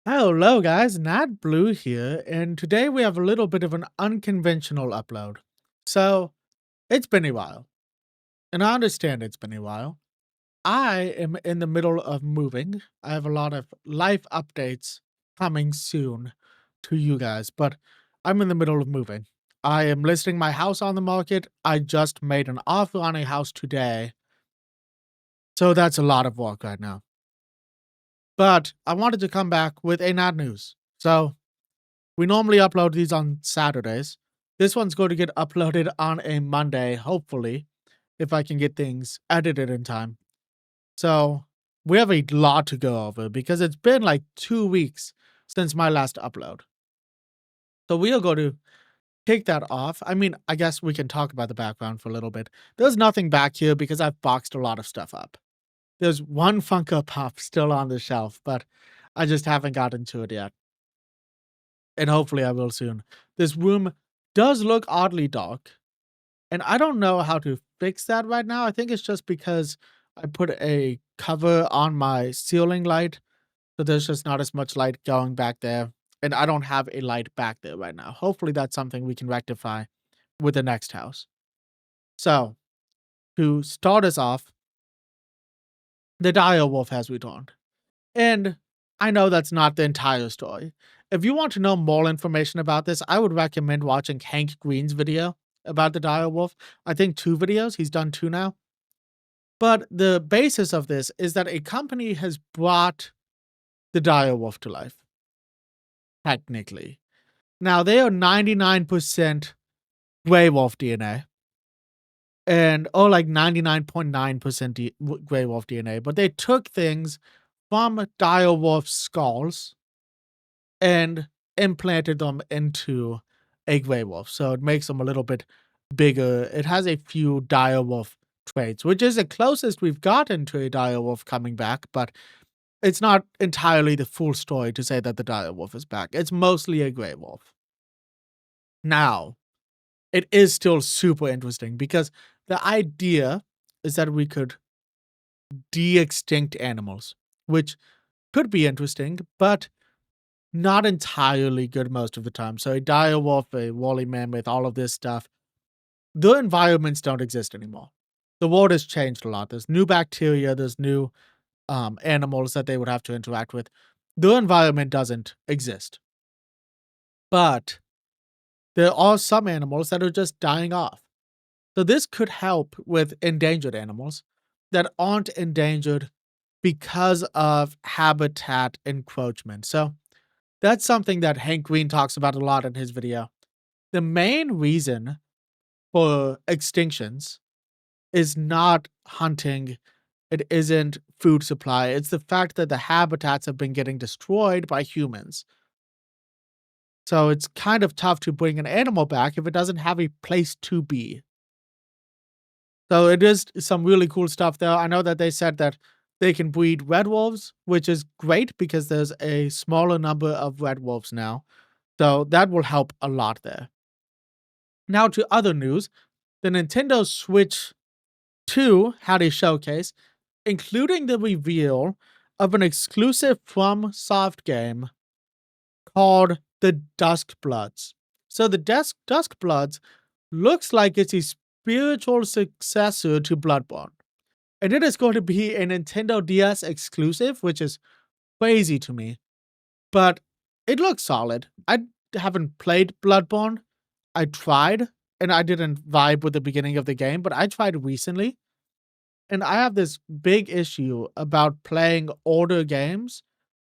Hello, guys. Nat Blue here, and today we have a little bit of an unconventional upload. So, it's been a while, and I understand it's been a while. I am in the middle of moving. I have a lot of life updates coming soon to you guys, but I'm in the middle of moving. I am listing my house on the market. I just made an offer on a house today, so that's a lot of work right now. But I wanted to come back with a Nat News. So, we normally upload these on Saturdays. This one's going to get uploaded on a Monday, hopefully, if I can get things edited in time. So we have a lot to go over because it's been like 2 weeks since my last upload. So we are going to take that off. I mean, I guess we can talk about the background for a little bit. There's nothing back here because I've boxed a lot of stuff up. There's one Funko Pop still on the shelf, but I just haven't gotten to it yet. And hopefully I will soon. This room does look oddly dark, and I don't know how to fix that right now. I think it's just because I put a cover on my ceiling light, so there's just not as much light going back there, and I don't have a light back there right now. Hopefully that's something we can rectify with the next house. So, to start us off, the dire wolf has returned. And I know that's not the entire story. If you want to know more information about this, I would recommend watching Hank Green's video about the dire wolf. I think 2 videos. He's done 2 now. But the basis of this is that a company has brought the dire wolf to life, technically. Now, they are 99% gray wolf DNA, or like 99.9% gray wolf DNA, but they took things from dire wolf skulls and implanted them into a gray wolf. So it makes them a little bit bigger. It has a few dire wolf traits, which is the closest we've gotten to a dire wolf coming back, but it's not entirely the full story to say that the dire wolf is back. It's mostly a gray wolf. Now, it is still super interesting because the idea is that we could de-extinct animals, which could be interesting, but not entirely good most of the time. So a dire wolf, a woolly mammoth, all of this stuff, the environments don't exist anymore. The world has changed a lot. There's new bacteria, there's new animals that they would have to interact with. The environment doesn't exist. But there are some animals that are just dying off. So this could help with endangered animals that aren't endangered because of habitat encroachment. So that's something that Hank Green talks about a lot in his video. The main reason for extinctions is not hunting, it isn't food supply, it's the fact that the habitats have been getting destroyed by humans. So it's kind of tough to bring an animal back if it doesn't have a place to be. So it is some really cool stuff there. I know that they said that they can breed red wolves, which is great because there's a smaller number of red wolves now. So that will help a lot there. Now to other news, the Nintendo Switch 2 had a showcase, including the reveal of an exclusive FromSoft game called the Dusk Bloods. So the Dusk Bloods looks like it's a spiritual successor to Bloodborne. And it is going to be a Nintendo DS exclusive, which is crazy to me. But it looks solid. I haven't played Bloodborne. I tried, and I didn't vibe with the beginning of the game, but I tried recently. And I have this big issue about playing older games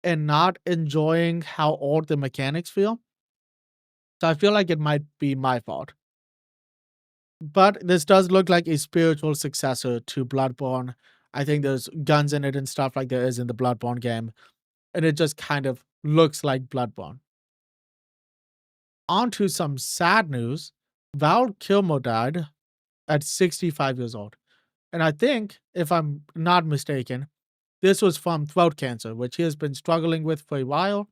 and not enjoying how old the mechanics feel. So I feel like it might be my fault. But this does look like a spiritual successor to Bloodborne. I think there's guns in it and stuff like there is in the Bloodborne game. And it just kind of looks like Bloodborne. On to some sad news. Val Kilmer died at 65 years old. And I think, if I'm not mistaken, this was from throat cancer, which he has been struggling with for a while.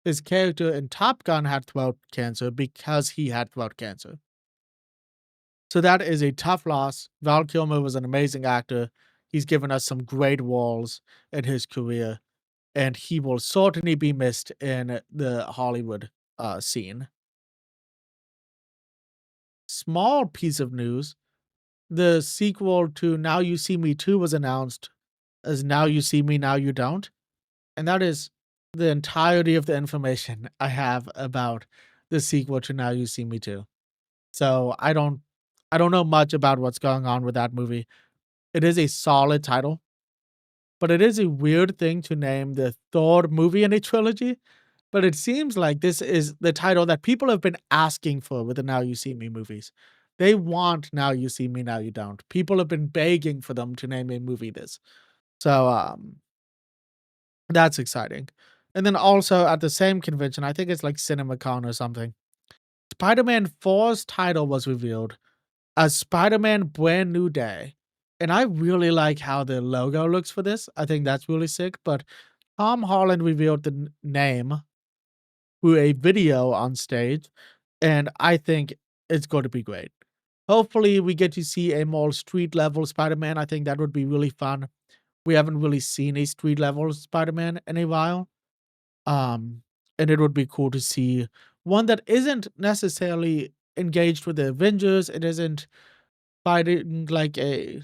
His character in Top Gun had throat cancer because he had throat cancer. So that is a tough loss. Val Kilmer was an amazing actor. He's given us some great roles in his career. and he will certainly be missed in the Hollywood scene. Small piece of news: the sequel to Now You See Me 2 was announced as Now You See Me, Now You Don't. And that is the entirety of the information I have about the sequel to Now You See Me 2. So I don't know much about what's going on with that movie. It is a solid title, but it is a weird thing to name the third movie in a trilogy. But it seems like this is the title that people have been asking for with the Now You See Me movies. They want Now You See Me, Now You Don't. People have been begging for them to name a movie this. So that's exciting. And then also at the same convention, I think it's like CinemaCon or something, Spider-Man 4's title was revealed as Spider-Man Brand New Day. And I really like how the logo looks for this. I think that's really sick. But Tom Holland revealed the name through a video on stage, and I think it's going to be great. Hopefully, we get to see a more street level Spider-Man. I think that would be really fun. We haven't really seen a street level Spider-Man in a while. Um, and it would be cool to see one that isn't necessarily engaged with the Avengers. It isn't fighting like a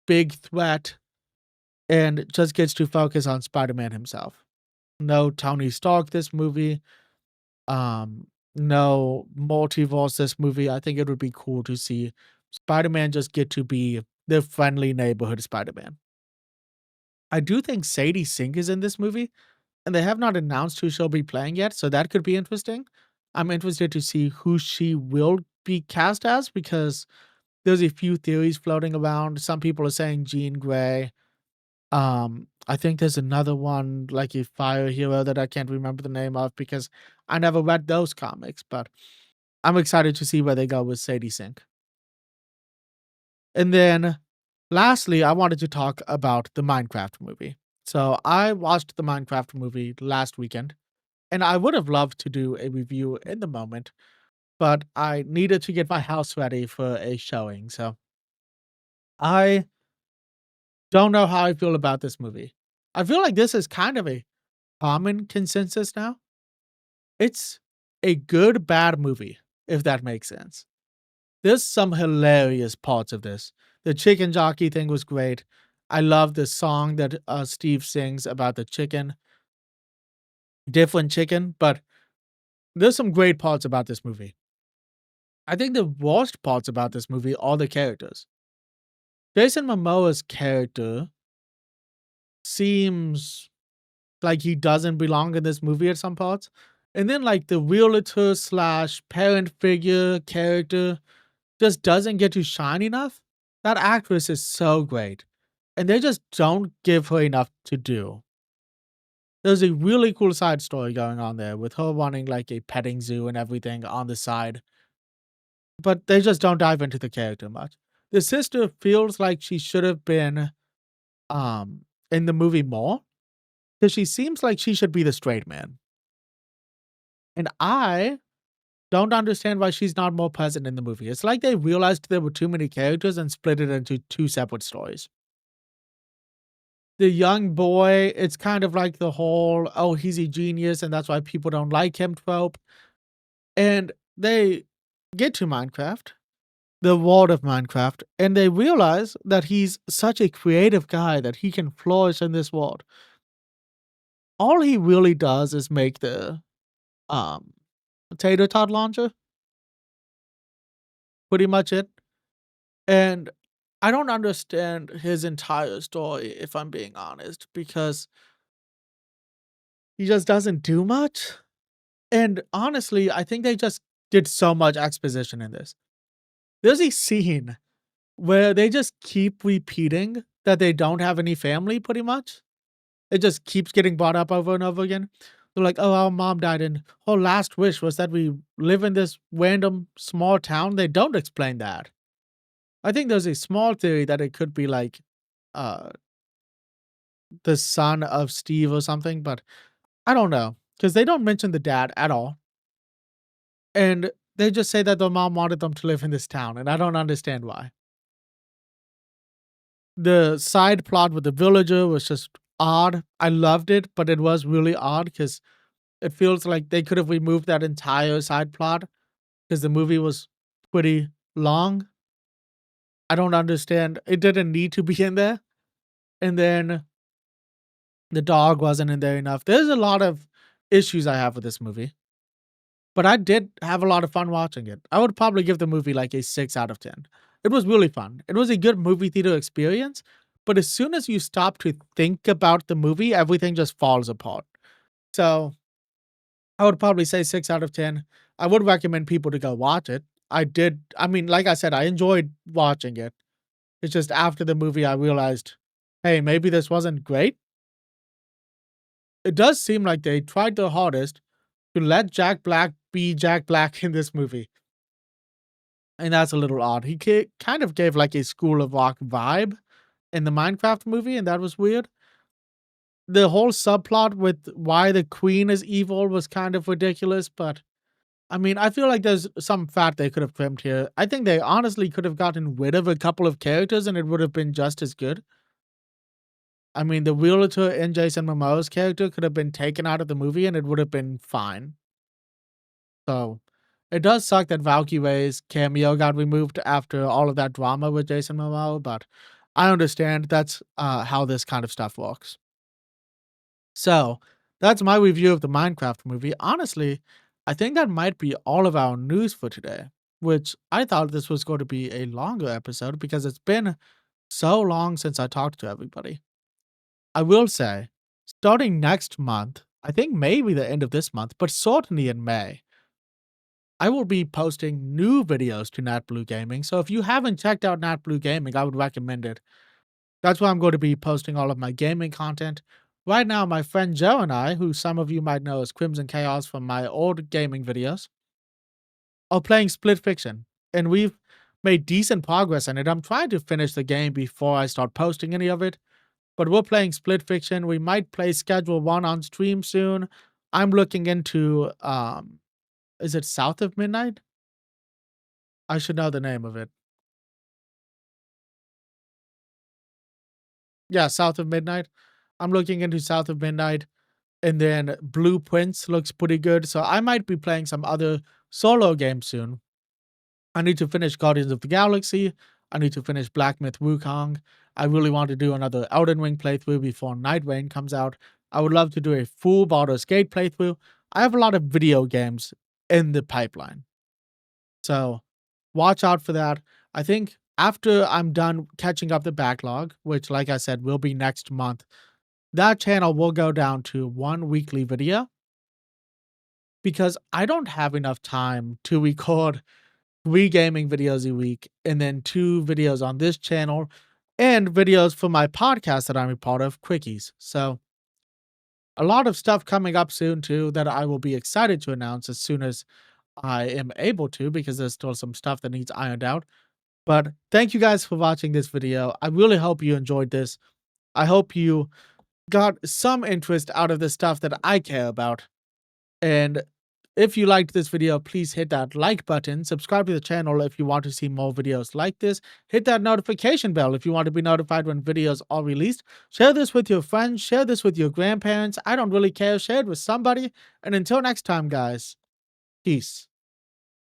big threat and just gets to focus on Spider-Man himself. No Tony Stark this movie. Um, no multiverse this movie. I think it would be cool to see Spider-Man just get to be the friendly neighborhood Spider-Man. I do think Sadie Sink is in this movie, and they have not announced who she'll be playing yet, so that could be interesting. I'm interested to see who she will be cast as because there's a few theories floating around. Some people are saying Jean Grey. I think there's another one, like a fire hero that I can't remember the name of because I never read those comics, but I'm excited to see where they go with Sadie Sink. And then lastly, I wanted to talk about the Minecraft movie. So I watched the Minecraft movie last weekend, and I would have loved to do a review in the moment, but I needed to get my house ready for a showing. So I don't know how I feel about this movie. I feel like this is kind of a common consensus now. It's a good, bad movie, if that makes sense. There's some hilarious parts of this. The chicken jockey thing was great. I love the song that Steve sings about the chicken, different chicken, but there's some great parts about this movie. I think the worst parts about this movie are the characters. Jason Momoa's character seems like he doesn't belong in this movie at some parts. And then like the realtor slash parent figure character just doesn't get to shine enough. That actress is so great. And they just don't give her enough to do. There's a really cool side story going on there with her running like a petting zoo and everything on the side. But they just don't dive into the character much. The sister feels like she should have been in the movie more because she seems like she should be the straight man. And I don't understand why she's not more present in the movie. It's like they realized there were too many characters and split it into two separate stories. The young boy, it's kind of like the whole, oh, he's a genius and that's why people don't like him trope. And they get to Minecraft, the world of Minecraft, and they realize that he's such a creative guy that he can flourish in this world. All he really does is make the um tater tot launcher, pretty much it. And I don't understand his entire story, if I'm being honest, because he just doesn't do much. And honestly, I think they just did so much exposition in this. There's a scene where they just keep repeating that they don't have any family, pretty much. It just keeps getting brought up over and over again. They're like, oh, our mom died, and her last wish was that we live in this random small town. They don't explain that. I think there's a small theory that it could be like uh the son of Steve or something, but I don't know because they don't mention the dad at all. And they just say that their mom wanted them to live in this town, and I don't understand why. The side plot with the villager was just odd. I loved it, but it was really odd because it feels like they could have removed that entire side plot because the movie was pretty long. I don't understand. It didn't need to be in there. And then the dog wasn't in there enough. There's a lot of issues I have with this movie, but I did have a lot of fun watching it. I would probably give the movie like a 6 out of 10. It was really fun. It was a good movie theater experience, but as soon as you stop to think about the movie, everything just falls apart. So I would probably say 6 out of 10. I would recommend people to go watch it. I mean, like I said, I enjoyed watching it. It's just after the movie, I realized, hey, maybe this wasn't great. It does seem like they tried their hardest to let Jack Black be Jack Black in this movie. And that's a little odd. He kind of gave like a School of Rock vibe in the Minecraft movie, and that was weird. The whole subplot with why the queen is evil was kind of ridiculous, but I mean, I feel like there's some fat they could have trimmed here. I think they honestly could have gotten rid of a couple of characters and it would have been just as good. I mean, the realtor in Jason Momoa's character could have been taken out of the movie and it would have been fine. So it does suck that Val Kilmer's cameo got removed after all of that drama with Jason Momoa, but I understand that's how this kind of stuff works. So that's my review of the Minecraft movie. Honestly, I think that might be all of our news for today, which I thought this was going to be a longer episode because it's been so long since I talked to everybody. I will say, starting next month, I think maybe the end of this month, but certainly in May, I will be posting new videos to NatBlue Gaming. So if you haven't checked out NatBlue Gaming, I would recommend it. That's where I'm going to be posting all of my gaming content. Right now, my friend Joe and I, who some of you might know as Crimson Chaos from my old gaming videos, are playing Split Fiction. And we've made decent progress in it. I'm trying to finish the game before I start posting any of it. But we're playing Split Fiction. We might play Schedule 1 on stream soon. I'm looking into, is it South of Midnight? I should know the name of it. Yeah, South of Midnight. I'm looking into South of Midnight. And then Blueprints looks pretty good. So I might be playing some other solo games soon. I need to finish Guardians of the Galaxy. I need to finish Black Myth Wukong. I really want to do another Elden Ring playthrough before Night Rain comes out. I would love to do a full Baldur's Gate playthrough. I have a lot of video games in the pipeline. So watch out for that. I think after I'm done catching up the backlog, which, like I said, will be next month, that channel will go down to one weekly video because I don't have enough time to record 3 gaming videos a week and then 2 videos on this channel and videos for my podcast that I'm a part of, Quickies. So a lot of stuff coming up soon too that I will be excited to announce as soon as I am able to because there's still some stuff that needs ironed out. But thank you guys for watching this video. I really hope you enjoyed this. I hope you got some interest out of the stuff that I care about. And if you liked this video, please hit that like button, subscribe to the channel if you want to see more videos like this, hit that notification bell if you want to be notified when videos are released, share this with your friends, share this with your grandparents, I don't really care, share it with somebody, and until next time guys, peace.